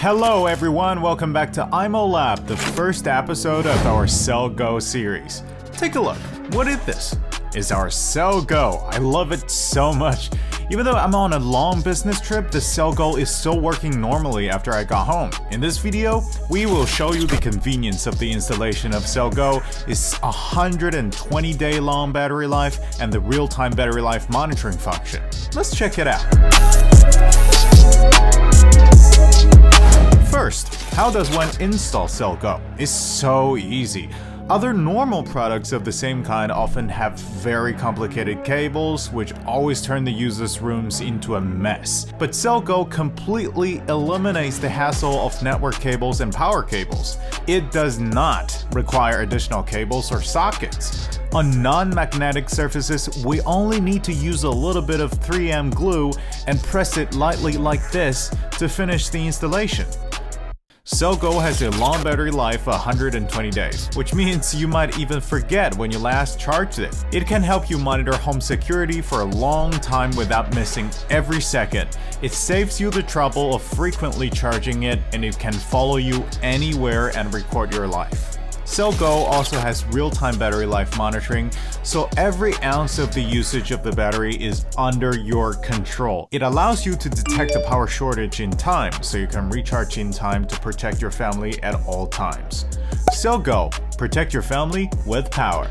Hello everyone, welcome back to Imou Lab, the first episode of our Cell Go series. Take a look, what is this? It's our Cell Go. I love it so much. Even though I'm on a long business trip, the Cell Go is still working normally after I got home. In this video, we will show you the convenience of the installation of Cell Go, its 120-day long battery life, and the real-time battery life monitoring function. Let's check it out. First, how does one install Cell Go? It's so easy. Other normal products of the same kind often have very complicated cables, which always turn the user's rooms into a mess. But Cell Go completely eliminates the hassle of network cables and power cables. It does not require additional cables or sockets. On non-magnetic surfaces, we only need to use a little bit of 3M glue and press it lightly like this to finish the installation. Cell Go has a long battery life of 120 days, which means you might even forget when you last charged it. It can help you monitor home security for a long time without missing every second. It saves you the trouble of frequently charging it, and it can follow you anywhere and record your life. Cell Go also has real-time battery life monitoring, so every ounce of the usage of the battery is under your control. It allows you to detect a power shortage in time, so you can recharge in time to protect your family at all times. Cell Go, protect your family with power.